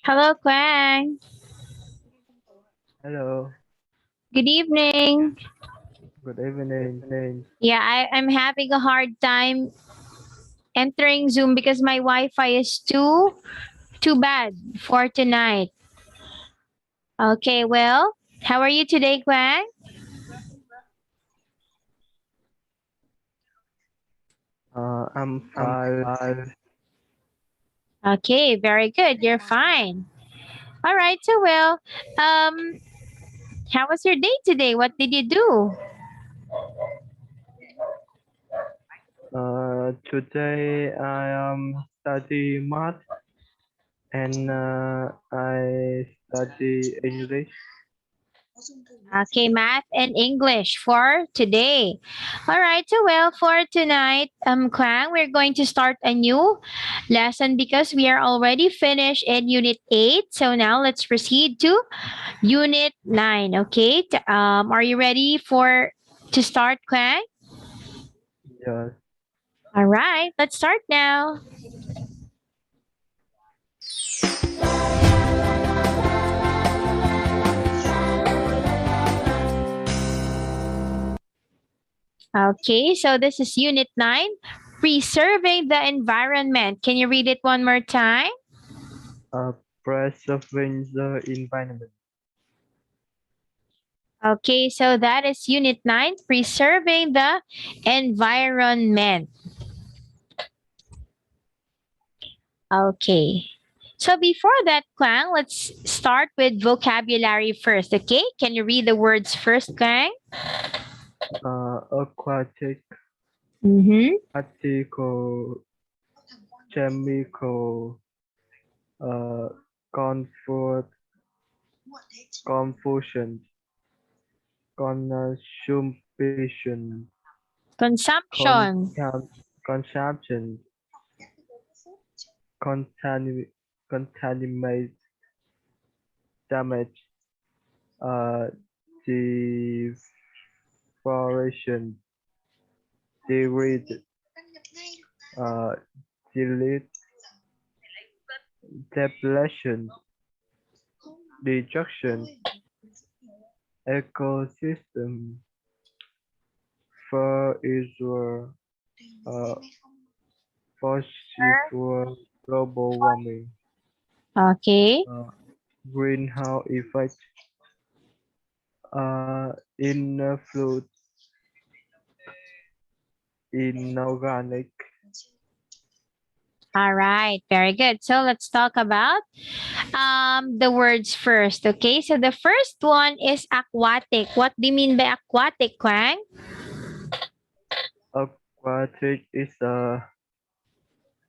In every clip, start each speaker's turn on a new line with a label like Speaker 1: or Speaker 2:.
Speaker 1: Hello, Quang.
Speaker 2: Hello,
Speaker 1: Good evening.
Speaker 2: good evening.
Speaker 1: Yeah, I'm having a hard time entering Zoom because my Wi-Fi is too bad for tonight. Okay, well, how are you today, Quang?
Speaker 2: I'm fine.
Speaker 1: Okay, very good. You're fine. All right, so um, how was your day today? What did you do?
Speaker 2: Today I am study math and I study English.
Speaker 1: Okay, math and English for today. All right, so for tonight, Kwang, we're going to start a new lesson because we are already finished in Unit 8. So now let's proceed to Unit 9. Okay, are you ready to start, Kwang?
Speaker 2: Yes.
Speaker 1: All right, let's start now. Okay, so this is Unit 9, preserving the environment. Can you read it one more time?
Speaker 2: Preserving the environment.
Speaker 1: Okay, so that is Unit 9, preserving the environment. Okay. So before that, Kwang, let's start with vocabulary first, okay? Can you read the words first, Kwang?
Speaker 2: Aquatic,
Speaker 1: Mm-hmm.
Speaker 2: article, chemical, uh, comfort, confusion, consumption,
Speaker 1: Consumption.
Speaker 2: consumption, contaminate, contaminate, damage, uh, deforestation, degrade, uh, delete, depletion, destruction, ecosystem, for Israel, uh, fossil global warming,
Speaker 1: Okay.
Speaker 2: uh, greenhouse effect, influence, inorganic,
Speaker 1: All right. Very good. So let's talk about the words first. Okay. So the first one is aquatic. What do you mean by aquatic, Kwang?
Speaker 2: aquatic is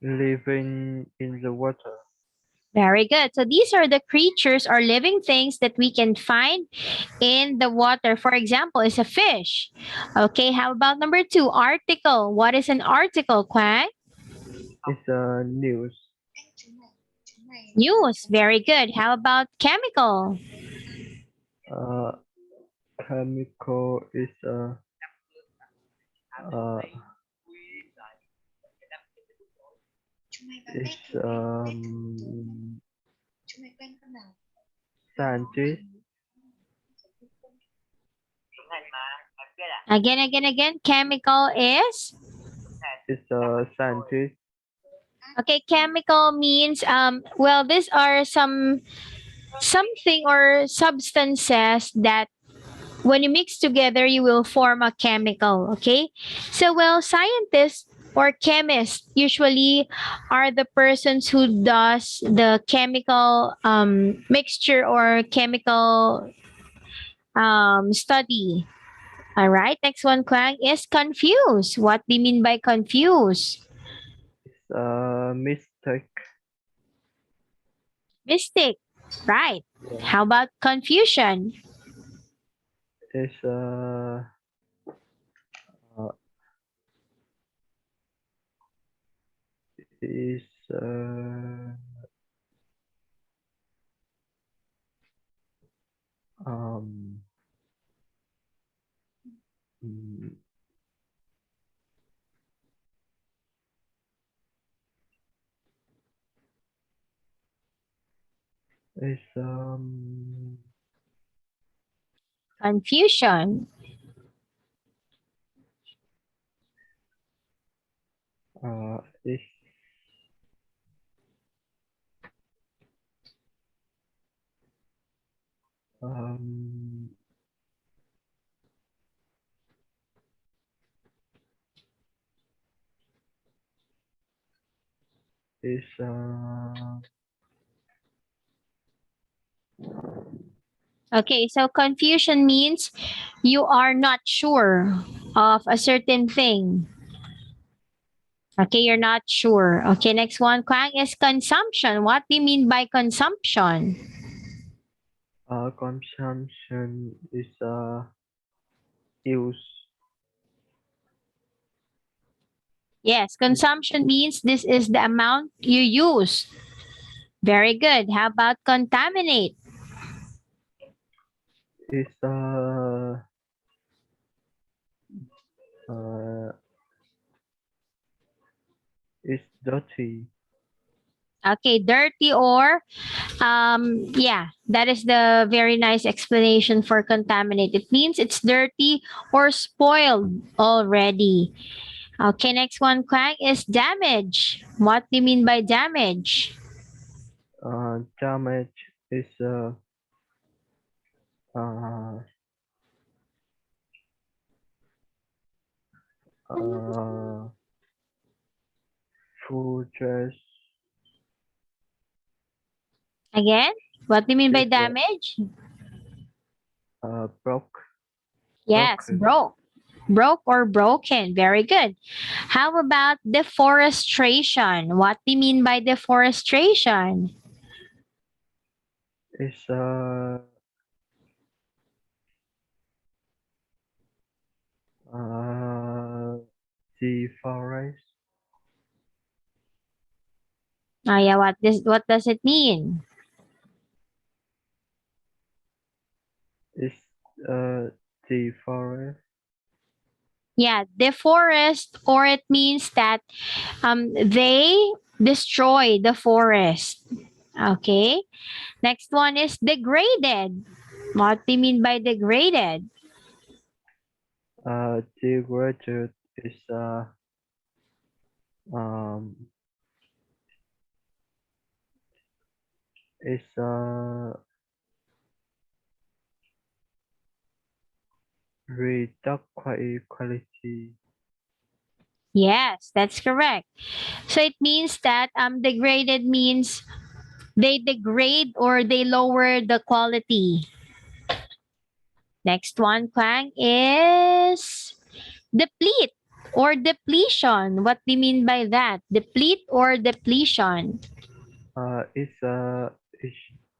Speaker 2: living in the water.
Speaker 1: Very good. So these are the creatures or living things that we can find in the water. For example, is a fish. Okay, how about number two, article? What is an article, Kwang?
Speaker 2: It's news.
Speaker 1: News. Very good. How about chemical?
Speaker 2: Uh, chemical is uh, is scientist.
Speaker 1: Again. Chemical is?
Speaker 2: Is scientist.
Speaker 1: Okay, chemical means these are something or substances that when you mix together you will form a chemical. Okay, so scientists or chemists usually are the persons who does the chemical mixture or chemical study. All right, next one, Kwang, is confuse. What do you mean by confuse?
Speaker 2: Is mistake.
Speaker 1: Mystic, right?
Speaker 2: Yeah.
Speaker 1: How about confusion?
Speaker 2: Is uh, is um mm, Is
Speaker 1: Confusion.
Speaker 2: is um is
Speaker 1: Okay, so confusion means you are not sure of a certain thing. Okay, you're not sure. Okay, next one, Kwang, is consumption. What do you mean by consumption?
Speaker 2: consumption is use
Speaker 1: Yes,
Speaker 2: is
Speaker 1: consumption means this is the amount you use. Very good. How about contaminate?
Speaker 2: is uh is dirty.
Speaker 1: Okay, dirty or yeah, that is the very nice explanation for contaminate. It means it's dirty or spoiled already. Okay, next one, Kwang, is damage. What do you mean by damage?
Speaker 2: Damage is uh uh food dress
Speaker 1: Again, what do you mean by
Speaker 2: is
Speaker 1: damage?
Speaker 2: broke
Speaker 1: Yes,
Speaker 2: broken
Speaker 1: broke. Broke or broken. Very good. How about deforestation? What do you mean by deforestation?
Speaker 2: is uh the forest
Speaker 1: Oh yeah, what does it mean?
Speaker 2: is uh the forest
Speaker 1: Yeah, deforest, or it means that they destroy the forest. Okay. Next one is degraded. What do you mean by degraded?
Speaker 2: the graduate is um is reduct quality
Speaker 1: Yes, that's correct. So it means that degraded means they degrade or they lower the quality. Next one, Kwang, is deplete or depletion. What do you mean by that? Deplete or depletion?
Speaker 2: is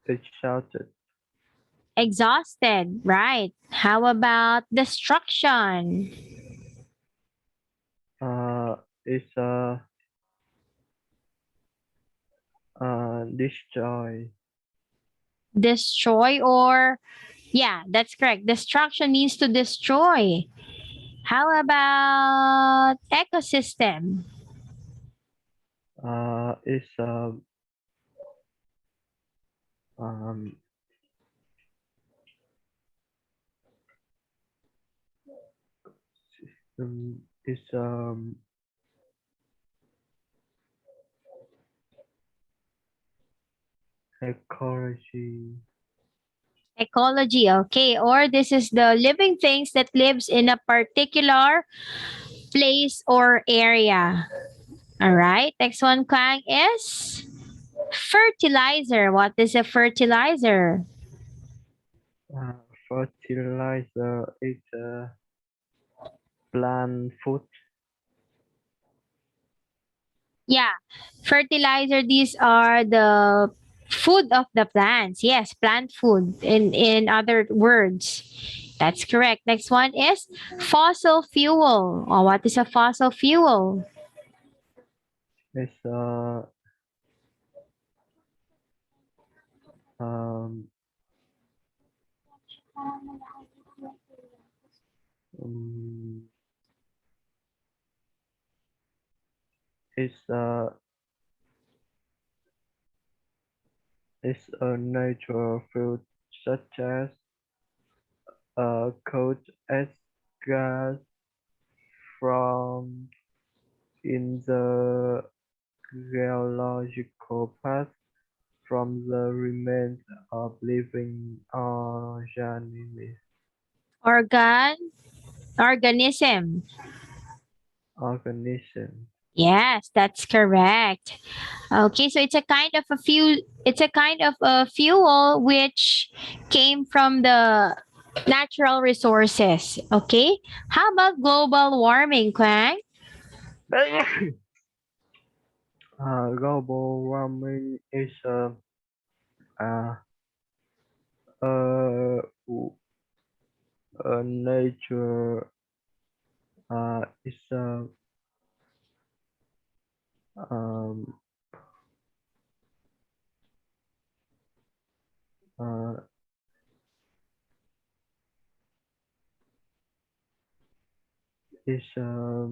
Speaker 2: is shouted
Speaker 1: Exhausted, right? How about destruction?
Speaker 2: is destroy
Speaker 1: Destroy or, yeah, that's correct. Destruction means to destroy. How about ecosystem?
Speaker 2: is um is ecology
Speaker 1: Ecology, okay. Or this is the living things that lives in a particular place or area. All right. Next one, Kang, is fertilizer. What is a fertilizer?
Speaker 2: uh, fertilizer is plant food
Speaker 1: Yeah, fertilizer. These are the food of the plants. Yes, plant food. In other words, that's correct. Next one is fossil fuel. Oh, what is a fossil fuel?
Speaker 2: is um, um is is a natural food such as cold as gas from in the geological past from the remains of living
Speaker 1: Organ, organism.
Speaker 2: organisms.
Speaker 1: Yes, that's correct. Okay, so it's a kind of a fuel which came from the natural resources. Okay? How about global warming, Quang?
Speaker 2: Global warming is uh, a, a nature is um, uh, is uh,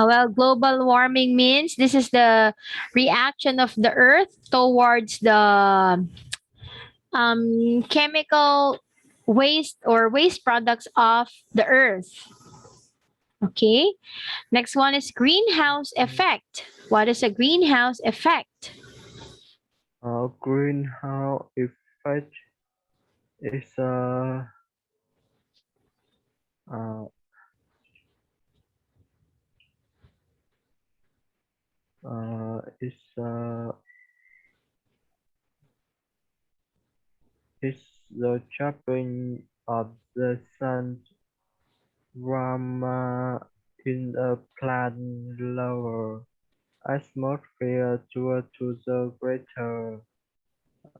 Speaker 1: Well, global warming means this is the reaction of the earth towards the chemical waste or waste products of the earth. Okay. Next one is greenhouse effect. What is a greenhouse effect?
Speaker 2: greenhouse effect is uh, is is the trapping of the sun from in a plant lower atmosphere to the greater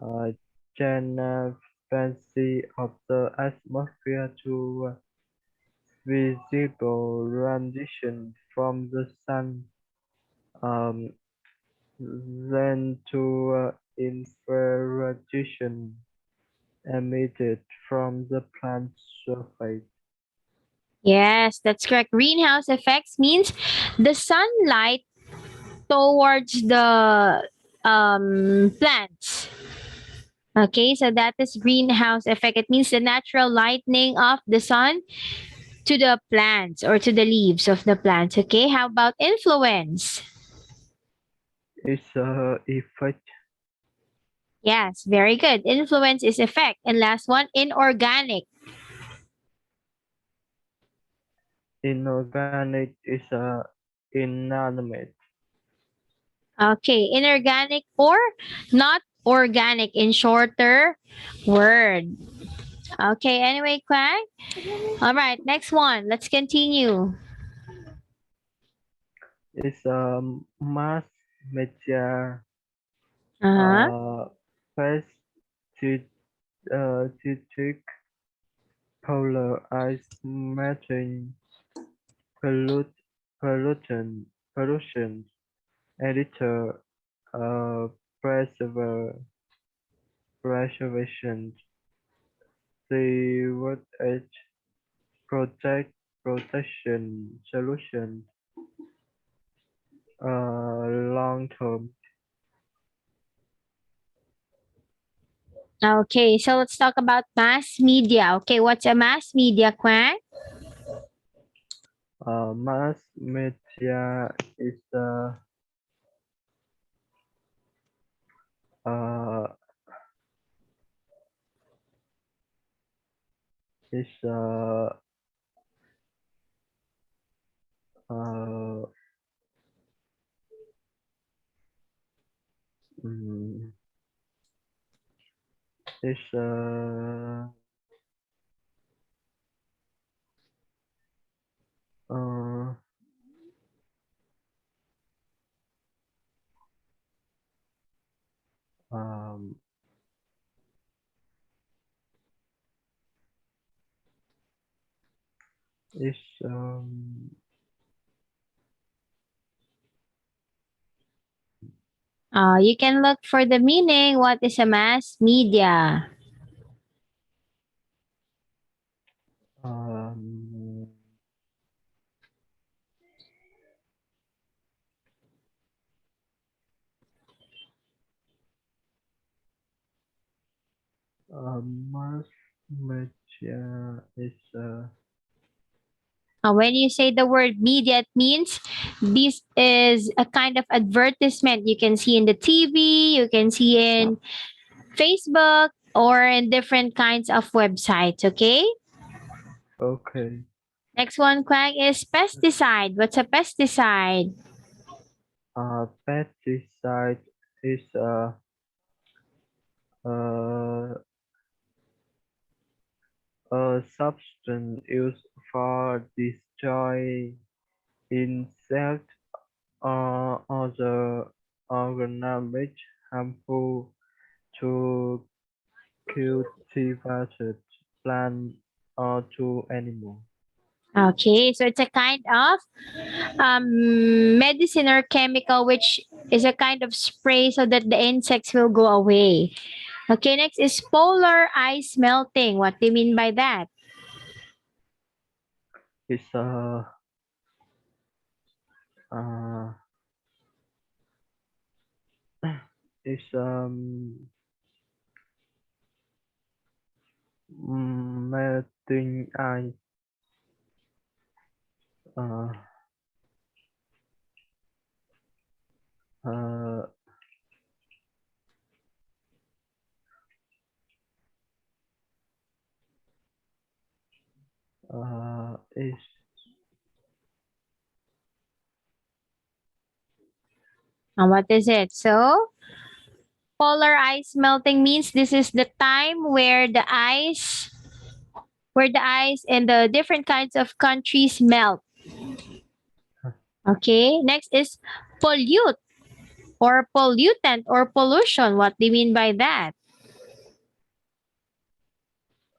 Speaker 2: uh, transparency of the atmosphere to visible radiation from the sun, um, then to infrared radiation emitted from the plant surface.
Speaker 1: Yes, that's correct. Greenhouse effects means the sunlight towards the plants. Okay, so that is greenhouse effect. It means the natural lightning of the sun to the plants or to the leaves of the plants. Okay, how about influence?
Speaker 2: Its effect
Speaker 1: Yes, very good. Influence is effect. And last one, inorganic.
Speaker 2: inorganic is inanimate.
Speaker 1: Okay, inorganic or not organic in shorter word. Okay, anyway, Quang. All right, next one. Let's continue.
Speaker 2: It's mass media
Speaker 1: Uh-huh.
Speaker 2: uh, parasitic polarized methane pollut pollution editor preserver preservation stewardship protection solution long term
Speaker 1: Okay, so let's talk about mass media. Okay, what's a mass media, Quang?
Speaker 2: mass media uh, is uh, mm, is uh, um, is
Speaker 1: You can look for the meaning. What is a mass media?
Speaker 2: Um, Mass media is
Speaker 1: When you say the word media, it means this is a kind of advertisement you can see in the TV, you can see in Facebook, or in different kinds of websites. Okay.
Speaker 2: okay.
Speaker 1: Next one, Quang, is pesticide. What's a pesticide?
Speaker 2: Pesticide is uh, a substance used for destroying insects or other organisms harmful to cultivated plants or to animals.
Speaker 1: Okay, so it's a kind of medicine or chemical, which is a kind of spray so that the insects will go away. Okay, next is polar ice melting. What do you mean by that?
Speaker 2: It's uh, it's melting ice uh, uh, is
Speaker 1: And what is it? So, polar ice melting means this is the time where the ice in the different kinds of countries melt. Okay, next is pollute or pollutant or pollution. What do you mean by that?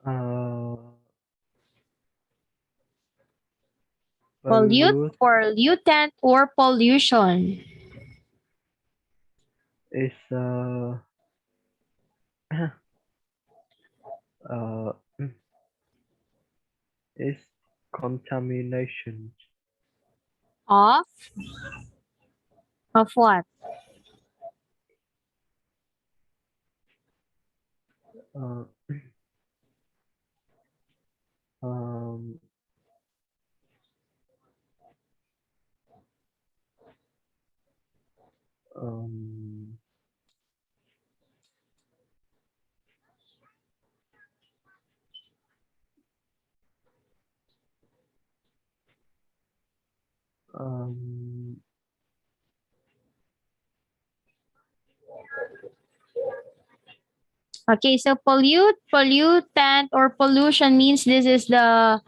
Speaker 2: uh,
Speaker 1: Pollute,
Speaker 2: pollute
Speaker 1: pollutant, or pollution.
Speaker 2: is uh, is contamination.
Speaker 1: Of what?
Speaker 2: Uh, um, um, um,
Speaker 1: Okay, so pollute, pollutant, or pollution means this is the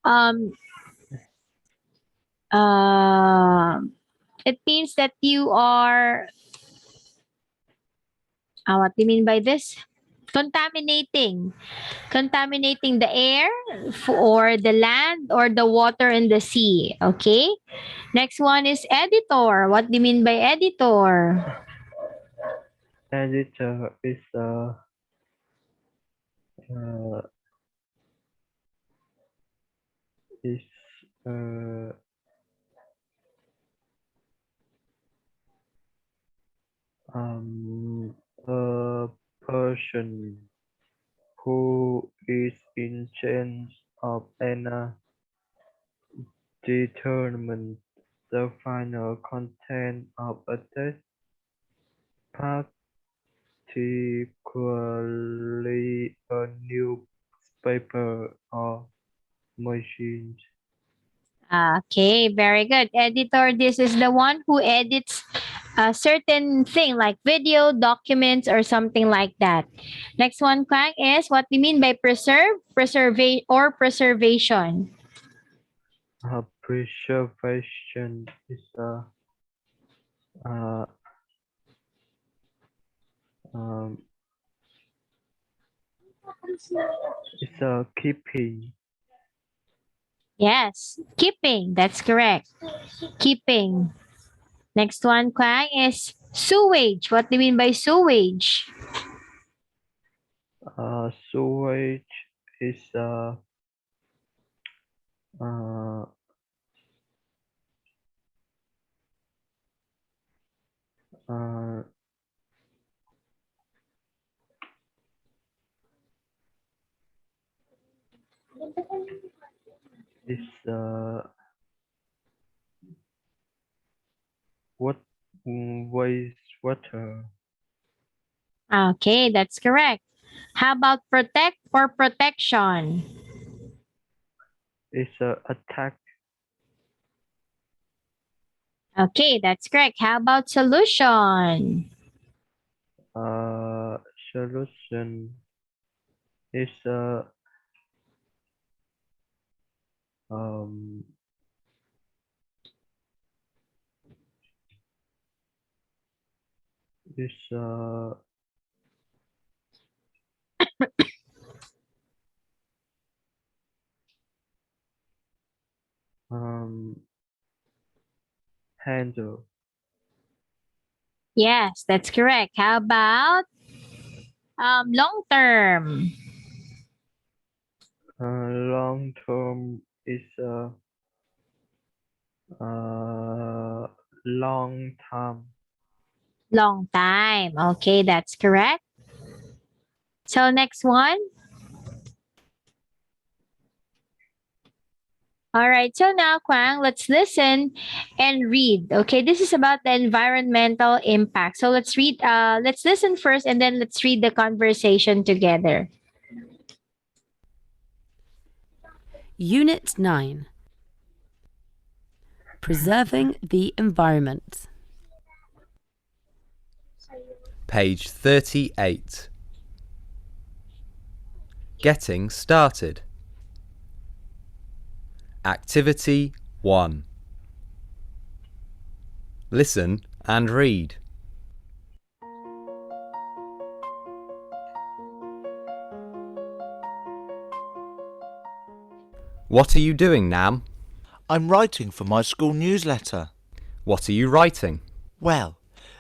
Speaker 1: um uh it means that you are what do you mean by this? Contaminating the air or the land or the water in the sea. Okay. Next one is editor. What do you mean by editor?
Speaker 2: editor uh, is uh, a person who is in charge of and determine the final content of a text, particularly a newspaper or machine.
Speaker 1: Okay, very good. Editor, this is the one who edits a certain thing like video, documents, or something like that. Next one, Quang, is what do you mean by preservation?
Speaker 2: Preservation is uh, um, keeping
Speaker 1: Yes, keeping. That's correct. Keeping. Next one, Quang, is sewage. What do you mean by sewage?
Speaker 2: sewage is Uh, uh, is what wastewater
Speaker 1: Okay, that's correct. How about protect or protection?
Speaker 2: is attack
Speaker 1: Okay, that's correct. How about solution?
Speaker 2: uh, solution is um, is um, handle
Speaker 1: Yes, that's correct. How about long term?
Speaker 2: long term is long time.
Speaker 1: Long time. Okay, that's correct. So next one. All right. So now, Kwang, let's listen and read. Okay, this is about the environmental impact. So let's read. Let's listen first, and then let's read the conversation together.
Speaker 3: Unit 9. Preserving the environment.
Speaker 4: Page 38. Getting started. Activity 1. Listen and read. What are you doing, Nam?
Speaker 5: I'm writing for my school newsletter.
Speaker 4: What are you writing?
Speaker 5: Well,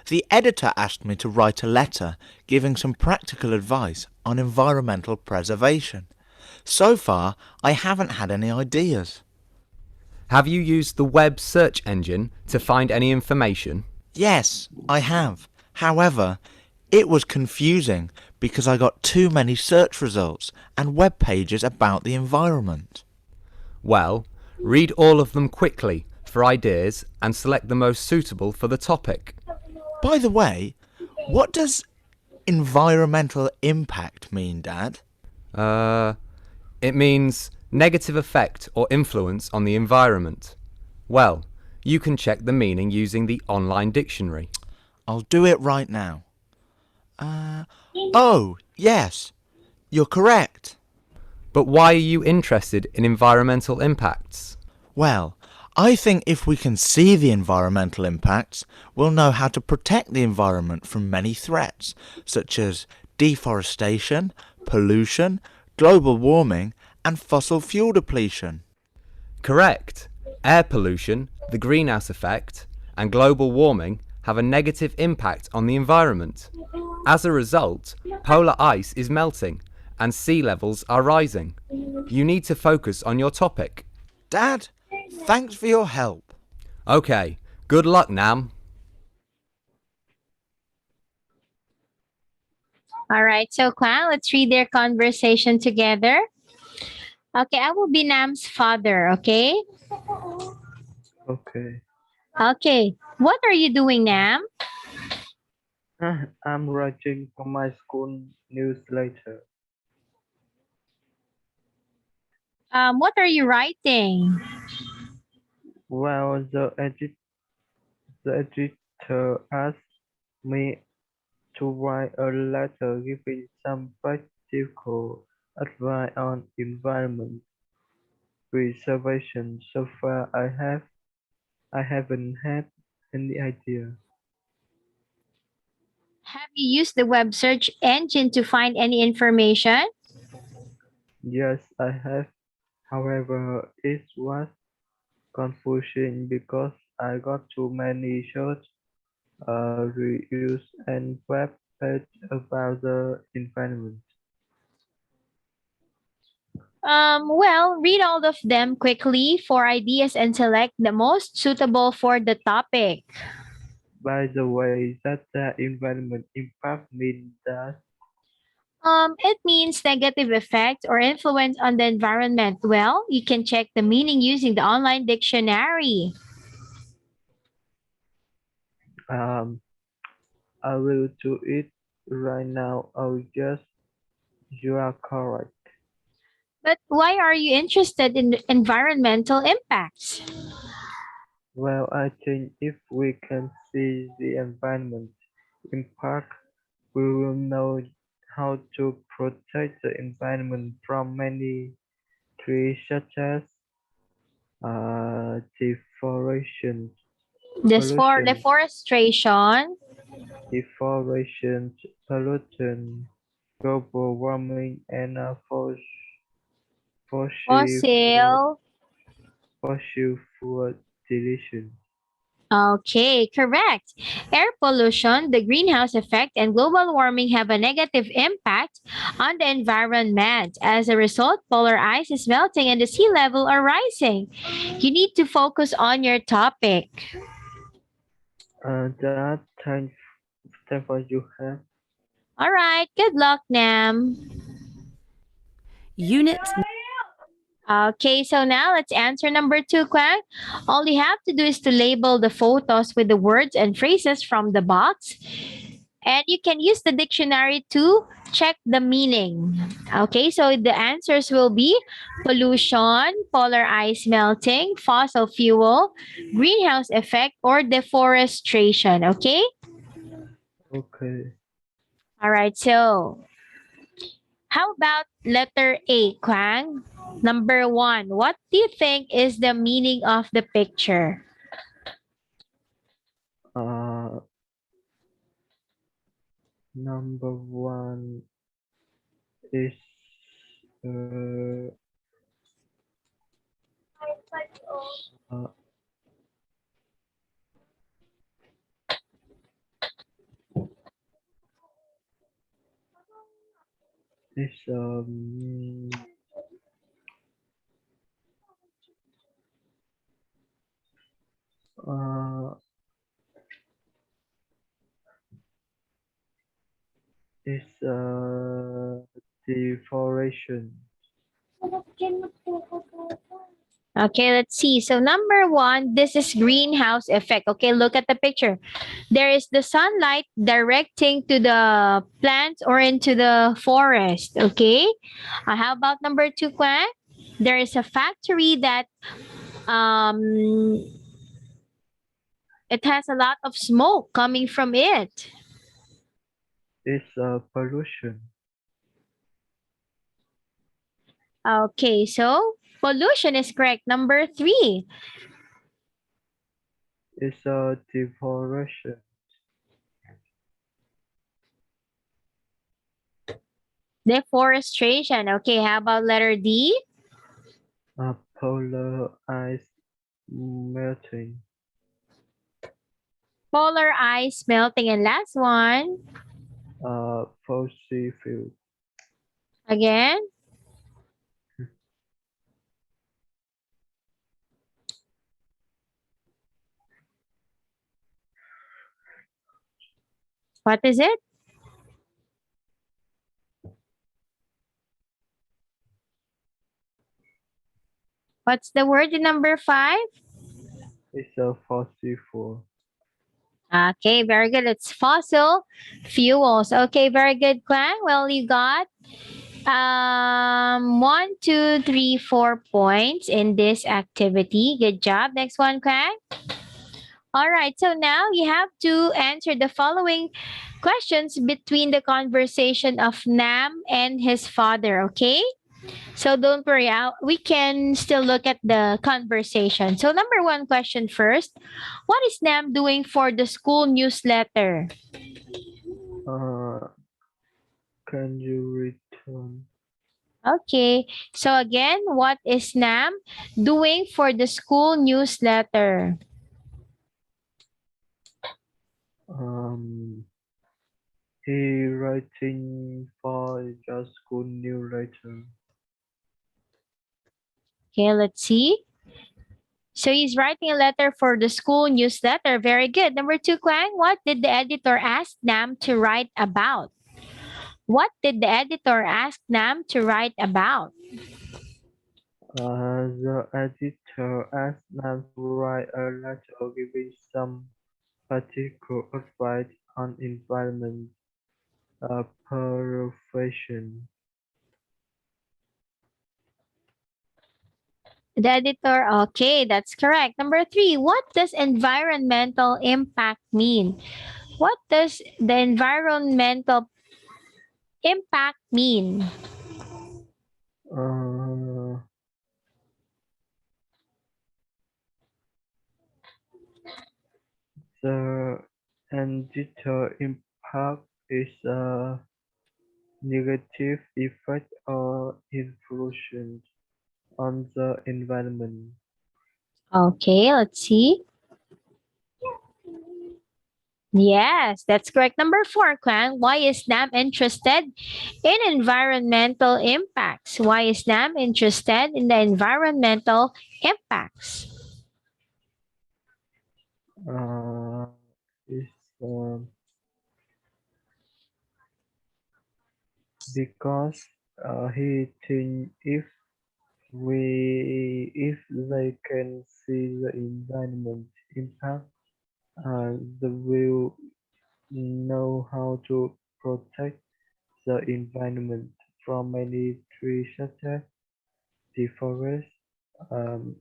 Speaker 5: the editor asked me to write a letter giving some practical advice on environmental preservation. So far, I haven't had any ideas.
Speaker 4: Have you used the web search engine to find any information?
Speaker 5: Yes, I have. However, it was confusing because I got too many search results and web pages about the environment.
Speaker 4: Well, read all of them quickly for ideas and select the most suitable for the topic.
Speaker 5: By the way, what does environmental impact mean, Dad?
Speaker 4: It means negative effect or influence on the environment. Well, you can check the meaning using the online dictionary.
Speaker 5: I'll do it right now. Oh, yes, you're correct.
Speaker 4: But why are you interested in environmental impacts?
Speaker 5: Well, I think if we can see the environmental impacts, we'll know how to protect the environment from many threats, such as deforestation, pollution, global warming, and fossil fuel depletion.
Speaker 4: Correct. Air pollution, the greenhouse effect, and global warming have a negative impact on the environment. As a result, polar ice is melting and sea levels are rising. You need to focus on your topic.
Speaker 5: Dad, thanks for your help.
Speaker 4: Okay, good luck, Nam.
Speaker 1: All right. So, Kwang, let's read their conversation together. Okay, I will be Nam's father. Okay.
Speaker 2: Okay.
Speaker 1: Okay. What are you doing, Nam?
Speaker 2: I'm writing for my school newsletter.
Speaker 1: What are you writing?
Speaker 2: Well, the editor asked me to write a letter giving some practical advice on environment preservation. So far, I haven't had any idea.
Speaker 1: Have you used the web search engine to find any information?
Speaker 2: Yes, I have. However, it was confusing because I got too many search reviews and web pages about the environment.
Speaker 1: Well, read all of them quickly for ideas and select the most suitable for the topic.
Speaker 2: By the way, that the environment impact means that
Speaker 1: It means negative effect or influence on the environment. Well, you can check the meaning using the online dictionary.
Speaker 2: um I will do it right now. I guess you are correct.
Speaker 1: But why are you interested in environmental impacts?
Speaker 2: Well, I think if we can see the environment impact, we will know how to protect the environment from many threats such as deforestation, pollution,
Speaker 1: Deforestation.
Speaker 2: deforestation, pollution, global warming, and fossil fuel,
Speaker 1: Fossil.
Speaker 2: fossil fuel deletion.
Speaker 1: Okay, correct. Air pollution, the greenhouse effect, and global warming have a negative impact on the environment. As a result, polar ice is melting and the sea level are rising. You need to focus on your topic.
Speaker 2: That time for you have.
Speaker 1: All right, good luck, Nam.
Speaker 3: Unit
Speaker 1: Okay, so now let's answer number 2, Kwang. All you have to do is to label the photos with the words and phrases from the box. And you can use the dictionary to check the meaning. Okay, so the answers will be pollution, polar ice melting, fossil fuel, greenhouse effect, or deforestation. Okay?
Speaker 2: Okay.
Speaker 1: All right, so how about letter A, Kwang? Number 1, what do you think is the meaning of the picture?
Speaker 2: Uh, Number one is uh, uh, is uh, is deforestation.
Speaker 1: Okay, let's see. So number 1, this is greenhouse effect. Okay, look at the picture. There is the sunlight directing to the plants or into the forest. Okay. How about number 2, Kwan? There is a factory that um it has a lot of smoke coming from it.
Speaker 2: Is pollution.
Speaker 1: Okay, so pollution is correct. Number 3,
Speaker 2: Is deforestation.
Speaker 1: deforestation. Okay, how about letter D?
Speaker 2: Polar ice melting.
Speaker 1: Polar ice melting. And last one,
Speaker 2: Fossil fuel.
Speaker 1: again. What is it? What's the word in number 5?
Speaker 2: Is fossil fuel.
Speaker 1: Okay, very good. It's fossil fuels. Okay, very good, Kwan. Well, you got 1, 2, 3, 4 points in this activity. Good job. Next one, Kwan. All right, so now you have to answer the following questions between the conversation of Nam and his father, okay? So don't worry, we can still look at the conversation. So number 1 question first. What is Nam doing for the school newsletter?
Speaker 2: Uh, can you return?
Speaker 1: Okay. So again, what is Nam doing for the school newsletter?
Speaker 2: He writing for the school newsletter.
Speaker 1: Okay, let's see. So he's writing a letter for the school newsletter. Very good. Number 2, Kwang, what did the editor ask Nam to write about? What did the editor ask Nam to write about?
Speaker 2: The editor asked Nam to write a letter giving some practical advice on environment preservation.
Speaker 1: The editor, okay, that's correct. Number 3, what does environmental impact mean? What does the environmental impact mean?
Speaker 2: Uh, the editor impact is a negative effect or influence on the environment.
Speaker 1: Okay, let's see. Yes, that's correct. Number 4, Kwang, why is Nam interested in environmental impacts? Why is Nam interested in the environmental impacts?
Speaker 2: Uh, is because he think if they can see the environment impact, they will know how to protect the environment from many trees such as deforest, um,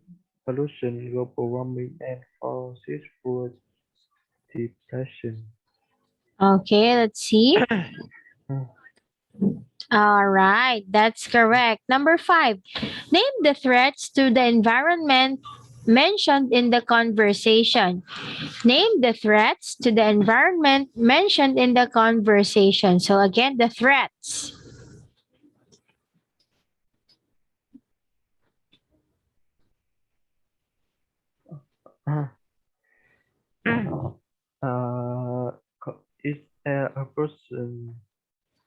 Speaker 2: pollution, global warming, and fossil fuel depletion.
Speaker 1: Okay, let's see. All right, that's correct. Number 5, name the threats to the environment mentioned in the conversation. Name the threats to the environment mentioned in the conversation. So again, the threats.
Speaker 2: Is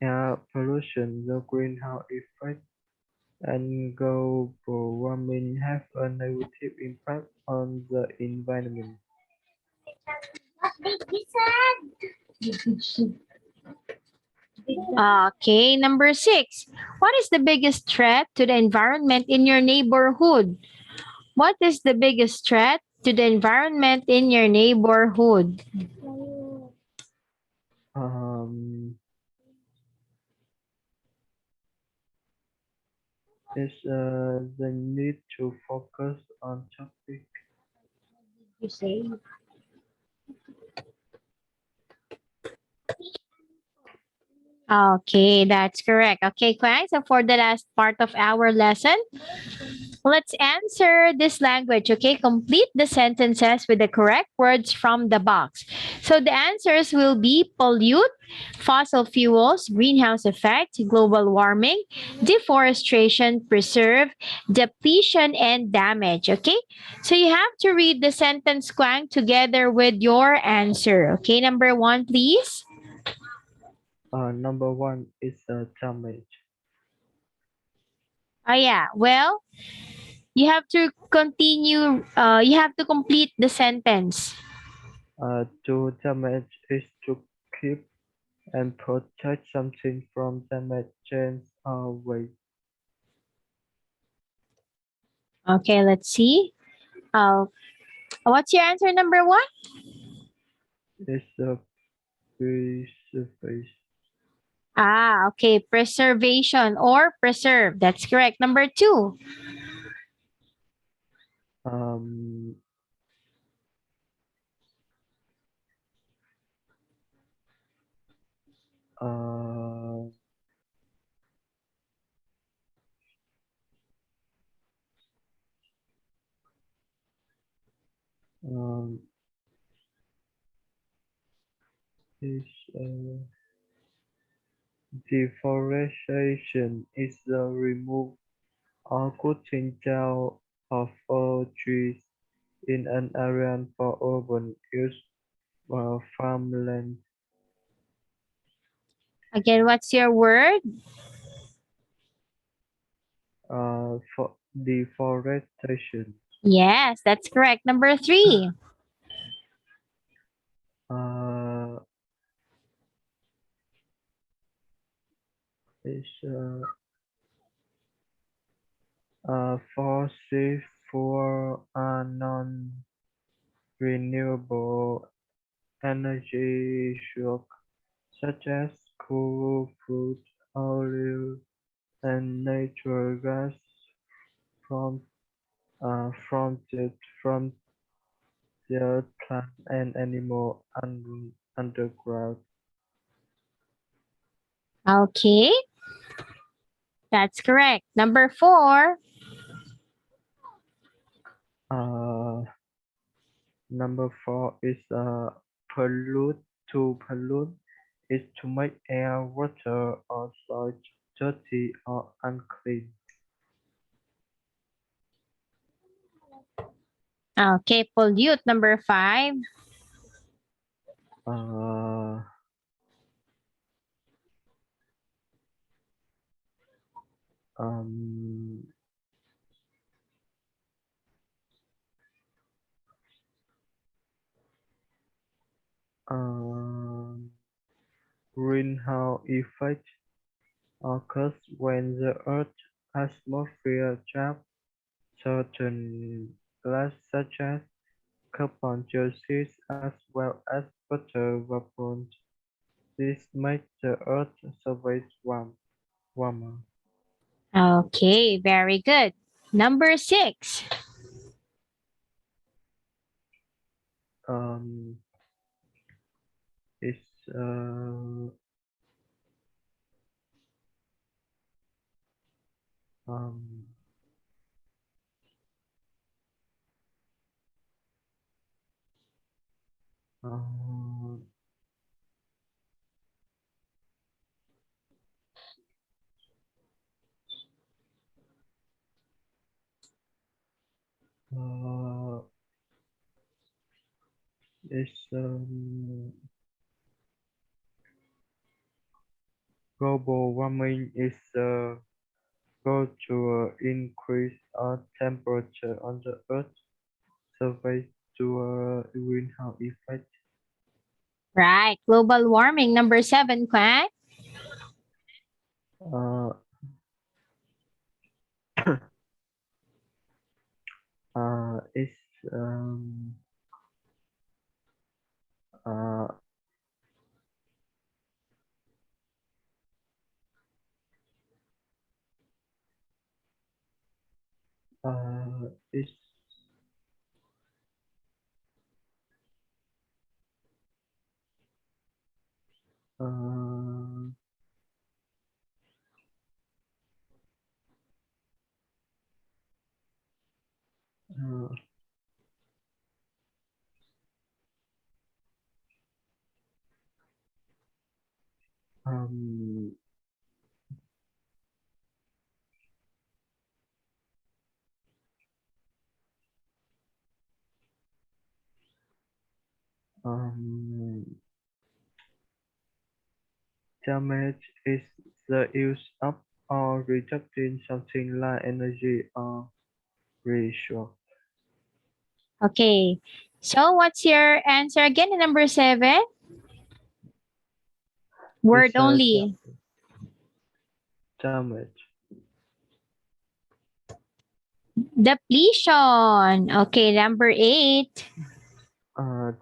Speaker 2: air pollution, the greenhouse effect, and global warming have a negative impact on the environment.
Speaker 1: Okay, number 6. What is the biggest threat to the environment in your neighborhood? What is the biggest threat to the environment in your neighborhood?
Speaker 2: Um, is the need to focus on topic.
Speaker 1: You say. Okay, that's correct. Okay, guys. So for the last part of our lesson, let's answer this language, okay? Complete the sentences with the correct words from the box. So the answers will be pollute, fossil fuels, greenhouse effect, global warming, deforestation, preserve, depletion, and damage, okay? So you have to read the sentence Kwang together with your answer. Okay, number 1, please.
Speaker 2: Number one is damage.
Speaker 1: Oh yeah, well, you have to continue, you have to complete the sentence.
Speaker 2: To damage is to keep and protect something from damage, change, or waste.
Speaker 1: Okay, let's see. What's your answer, number 1?
Speaker 2: Is a preservation.
Speaker 1: Ah, okay. Preservation or preserve. That's correct. Number 2.
Speaker 2: Um, uh, um, is deforestation is the remove or cutting down of all trees in an area for urban use or farmland.
Speaker 1: Again, what's your word?
Speaker 2: For deforestation.
Speaker 1: Yes, that's correct. Number 3.
Speaker 2: Uh, is fossil fuel are non-renewable energy sources such as coal, food, oil, and natural gas from from the plant and animal underground.
Speaker 1: Okay, that's correct. Number 4.
Speaker 2: Uh, Number 4 is pollute. To pollute is to make air, water, or soil dirty or unclean.
Speaker 1: Okay, pollute. Number 5.
Speaker 2: Uh, um, um, Greenhouse effect occurs when the Earth's atmosphere traps certain gases such as carbon dioxide as well as water vapor. This makes the Earth's surface warmer.
Speaker 1: Okay, very good. Number 6.
Speaker 2: Um, it's um, uh, uh, it's global warming is go to increase temperature on the Earth's surface to greenhouse effect.
Speaker 1: Right. Global warming. Number 7, Quack.
Speaker 2: Uh, it's uh, it's uh, uh, um, um, damage is the use of or reducing something like energy or resource.
Speaker 1: Okay. So what's your answer again? Number 7? Word
Speaker 2: It's
Speaker 1: only.
Speaker 2: damage.
Speaker 1: Depletion. Okay, number 8.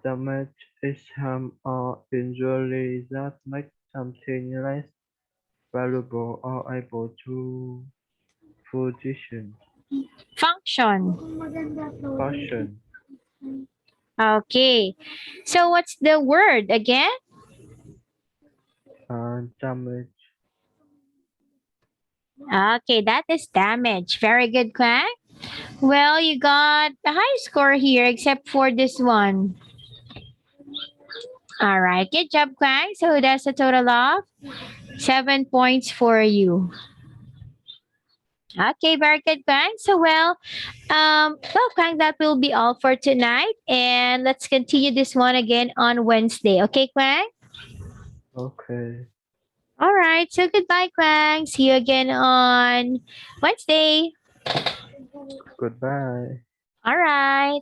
Speaker 2: Damage is harm or injury that makes something less valuable or able to function.
Speaker 1: Function.
Speaker 2: Function.
Speaker 1: Okay. So what's the word again?
Speaker 2: Damage.
Speaker 1: Okay, that is damage. Very good, Quack. Well, you got a high score here except for this one. All right, good job, Quack. So that's a total of 7 points for you. Okay, very good, Quack. So Quack, that will be all for tonight, and let's continue this one again on Wednesday. Okay, Quack.
Speaker 2: Okay.
Speaker 1: All right. So goodbye, Quang. See you again on Wednesday.
Speaker 2: Goodbye.
Speaker 1: All right.